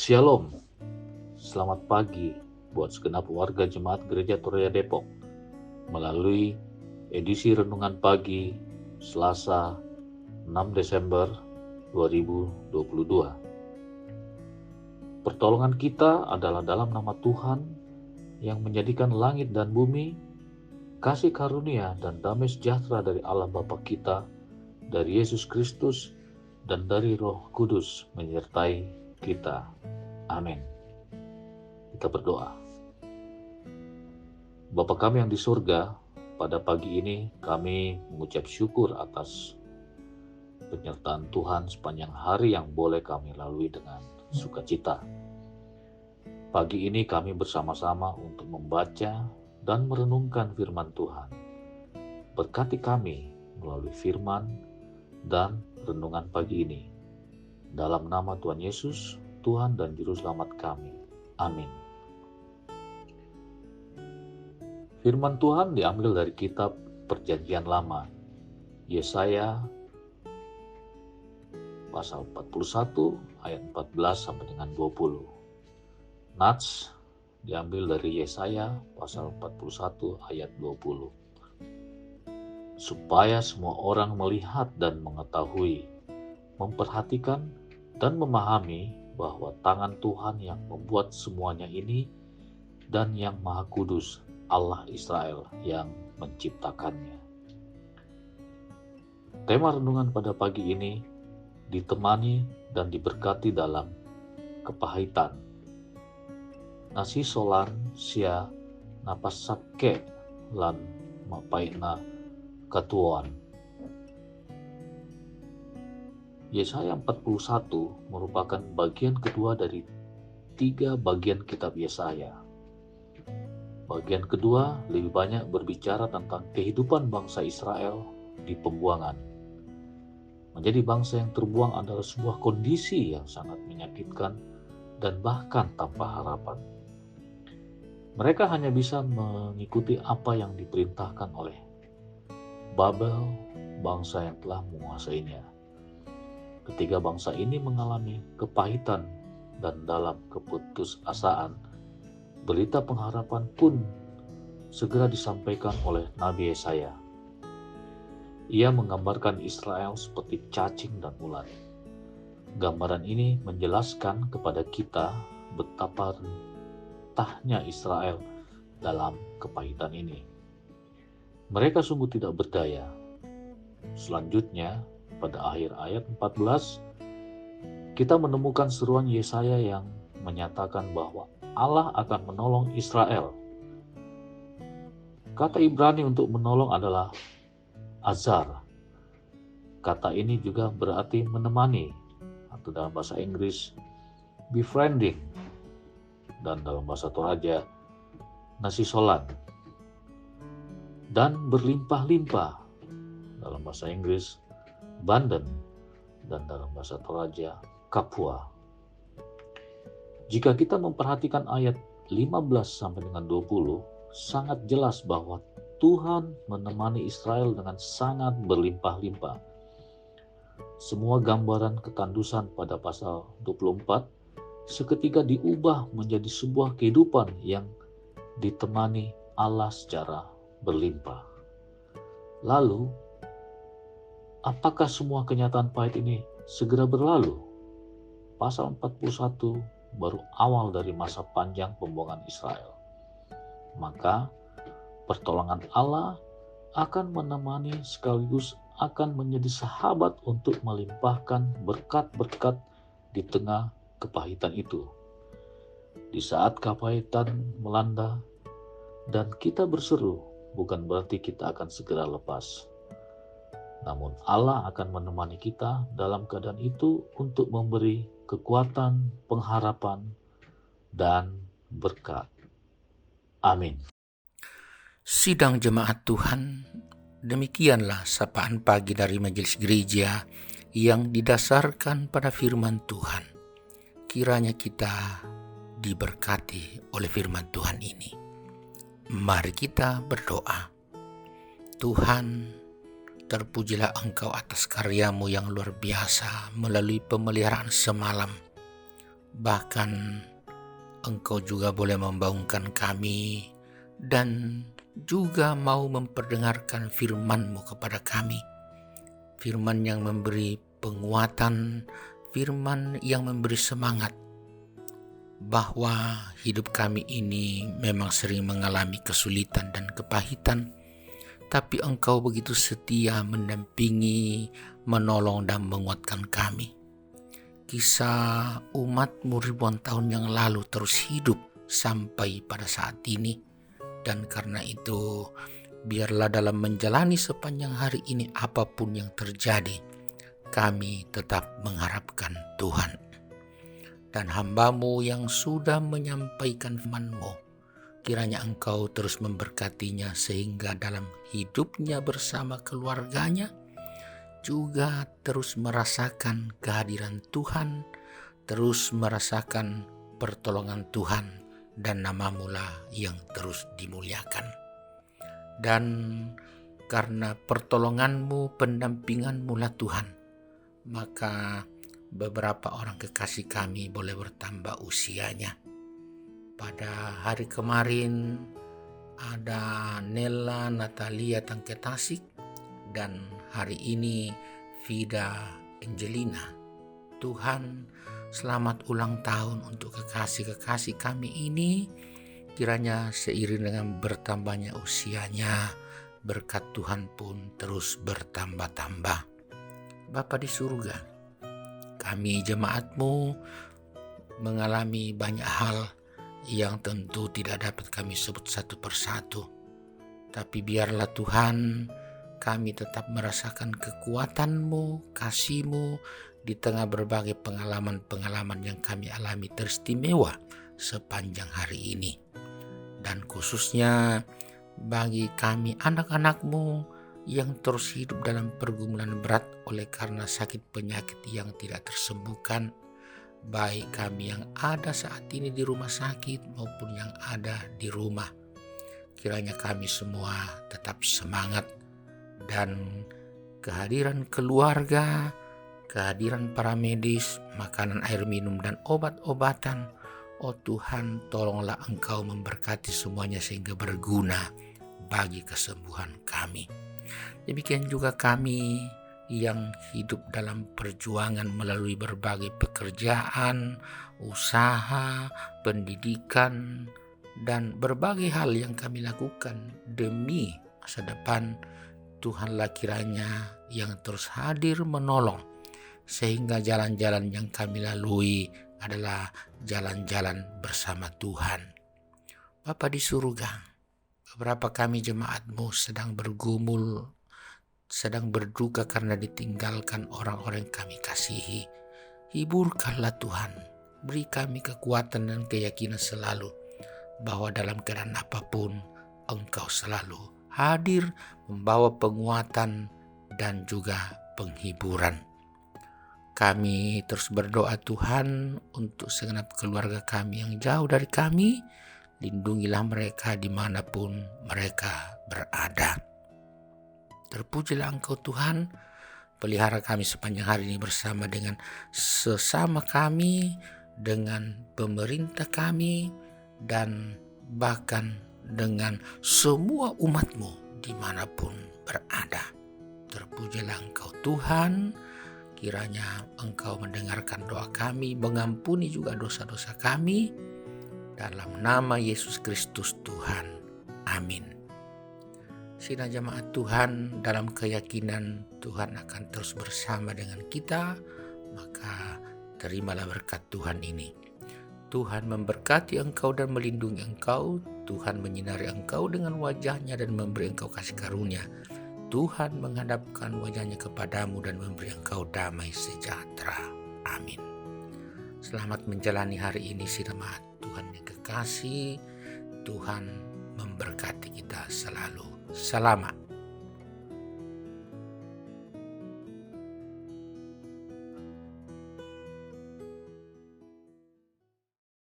Shalom, selamat pagi buat segenap warga Jemaat Gereja Toria Depok melalui edisi Renungan Pagi Selasa 6 Desember 2022. Pertolongan kita adalah dalam nama Tuhan yang menjadikan langit dan bumi, kasih karunia dan damai sejahtera dari Allah Bapa kita, dari Yesus Kristus, dan dari Roh Kudus menyertai kita. Amin. Kita berdoa. Bapa kami yang di surga, pada pagi ini kami mengucap syukur atas penyertaan Tuhan sepanjang hari yang boleh kami lalui dengan sukacita. Pagi ini kami bersama-sama untuk membaca dan merenungkan firman Tuhan. Berkati kami melalui firman dan renungan pagi ini. Dalam nama Tuhan Yesus, Tuhan dan Juru Selamat kami. Amin. Firman Tuhan diambil dari kitab Perjanjian Lama, Yesaya pasal 41 ayat 14 sampai dengan 20. Nats diambil dari Yesaya pasal 41 ayat 20. Supaya semua orang melihat dan mengetahui, memperhatikan dan memahami bahwa tangan Tuhan yang membuat semuanya ini dan yang Maha Kudus, Allah Israel yang menciptakannya. Tema renungan pada pagi ini ditemani dan diberkati dalam kepahitan. Nasi solan sia napasake lan mapaina katuan. Yesaya 41 merupakan bagian kedua dari 3 bagian kitab Yesaya. Bagian kedua lebih banyak berbicara tentang kehidupan bangsa Israel di pembuangan. Menjadi bangsa yang terbuang adalah sebuah kondisi yang sangat menyakitkan dan bahkan tanpa harapan. Mereka hanya bisa mengikuti apa yang diperintahkan oleh Babel, bangsa yang telah menguasainya. Ketiga bangsa ini mengalami kepahitan dan dalam keputusasaan, berita pengharapan pun segera disampaikan oleh Nabi Yesaya. Ia menggambarkan Israel seperti cacing dan ulat. Gambaran ini menjelaskan kepada kita betapa rentahnya Israel dalam kepahitan ini. Mereka sungguh tidak berdaya. Selanjutnya, pada akhir ayat 14, kita menemukan seruan Yesaya yang menyatakan bahwa Allah akan menolong Israel. Kata Ibrani untuk menolong adalah azar. Kata ini juga berarti menemani, atau dalam bahasa Inggris befriending, dan dalam bahasa Toraja nasi solan, dan berlimpah-limpah dalam bahasa Inggris Banden, dan dalam bahasa Toraja Kapua. Jika kita memperhatikan ayat 15 sampai dengan 20, sangat jelas bahwa Tuhan menemani Israel dengan sangat berlimpah-limpah. Semua gambaran ketandusan pada pasal 24 seketika diubah menjadi sebuah kehidupan yang ditemani Allah secara berlimpah. Lalu, apakah semua kenyataan pahit ini segera berlalu? Pasal 41 baru awal dari masa panjang pembuangan Israel. Maka pertolongan Allah akan menemani sekaligus akan menjadi sahabat untuk melimpahkan berkat-berkat di tengah kepahitan itu. Di saat kepahitan melanda dan kita berseru, bukan berarti kita akan segera lepas. Namun Allah akan menemani kita dalam keadaan itu untuk memberi kekuatan, pengharapan, dan berkat. Amin. Sidang jemaat Tuhan, demikianlah sapaan pagi dari Majelis Gereja yang didasarkan pada firman Tuhan. Kiranya kita diberkati oleh firman Tuhan ini. Mari kita berdoa. Tuhan, terpujilah Engkau atas karyamu yang luar biasa melalui pemeliharaan semalam. Bahkan Engkau juga boleh membangunkan kami dan juga mau memperdengarkan firman-Mu kepada kami. Firman yang memberi penguatan, firman yang memberi semangat, bahwa hidup kami ini memang sering mengalami kesulitan dan kepahitan, tapi Engkau begitu setia mendampingi, menolong dan menguatkan kami. Kisah umat-Mu ribuan tahun yang lalu terus hidup sampai pada saat ini. Dan karena itu, biarlah dalam menjalani sepanjang hari ini apapun yang terjadi, kami tetap mengharapkan Tuhan. Dan hamba-Mu yang sudah menyampaikan firman-Mu, kiranya Engkau terus memberkatinya sehingga dalam hidupnya bersama keluarganya juga terus merasakan kehadiran Tuhan, terus merasakan pertolongan Tuhan, dan nama-Mu lah yang terus dimuliakan. Dan karena pertolongan-Mu, pendampingan-Mu lah Tuhan, maka beberapa orang kekasih kami boleh bertambah usianya. Pada hari kemarin ada Nella Natalia Tangketasik, dan hari ini Vida Angelina. Tuhan, selamat ulang tahun untuk kekasih-kekasih kami ini. Kiranya seiring dengan bertambahnya usianya, berkat Tuhan pun terus bertambah-tambah. Bapa di surga, kami jemaat-Mu mengalami banyak hal yang tentu tidak dapat kami sebut satu persatu. Tapi biarlah Tuhan, kami tetap merasakan kekuatan-Mu, kasih-Mu di tengah berbagai pengalaman-pengalaman yang kami alami teristimewa sepanjang hari ini. Dan khususnya bagi kami anak-anak-Mu yang terus hidup dalam pergumulan berat oleh karena sakit penyakit yang tidak tersembuhkan, baik kami yang ada saat ini di rumah sakit maupun yang ada di rumah. Kiranya kami semua tetap semangat, dan kehadiran keluarga, kehadiran para medis, makanan, air minum, dan obat-obatan, oh Tuhan, tolonglah Engkau memberkati semuanya sehingga berguna bagi kesembuhan kami. Demikian juga kami yang hidup dalam perjuangan melalui berbagai pekerjaan, usaha, pendidikan, dan berbagai hal yang kami lakukan demi masa depan. Tuhanlah kiranya yang terus hadir menolong, sehingga jalan-jalan yang kami lalui adalah jalan-jalan bersama Tuhan. Bapa di surga, beberapa kami jemaat-Mu sedang bergumul, sedang berduka karena ditinggalkan orang-orang yang kami kasihi. Hiburkanlah Tuhan, beri kami kekuatan dan keyakinan selalu bahwa dalam keadaan apapun Engkau selalu hadir, membawa penguatan dan juga penghiburan. Kami terus berdoa Tuhan untuk segenap keluarga kami yang jauh dari kami. Lindungilah mereka dimanapun mereka berada. Terpujilah Engkau Tuhan, pelihara kami sepanjang hari ini bersama dengan sesama kami, dengan pemerintah kami, dan bahkan dengan semua umat-Mu dimanapun berada. Terpujilah Engkau Tuhan, kiranya Engkau mendengarkan doa kami, mengampuni juga dosa-dosa kami, dalam nama Yesus Kristus Tuhan. Amin. Sidang jemaat Tuhan, dalam keyakinan Tuhan akan terus bersama dengan kita, maka terimalah berkat Tuhan ini. Tuhan memberkati engkau dan melindungi engkau. Tuhan menyinari engkau dengan wajah-Nya dan memberi engkau kasih karunia. Tuhan menghadapkan wajah-Nya kepadamu dan memberi engkau damai sejahtera. Amin. Selamat menjalani hari ini, jemaat Tuhan yang kekasih. Tuhan memberkati kita selalu. Selamat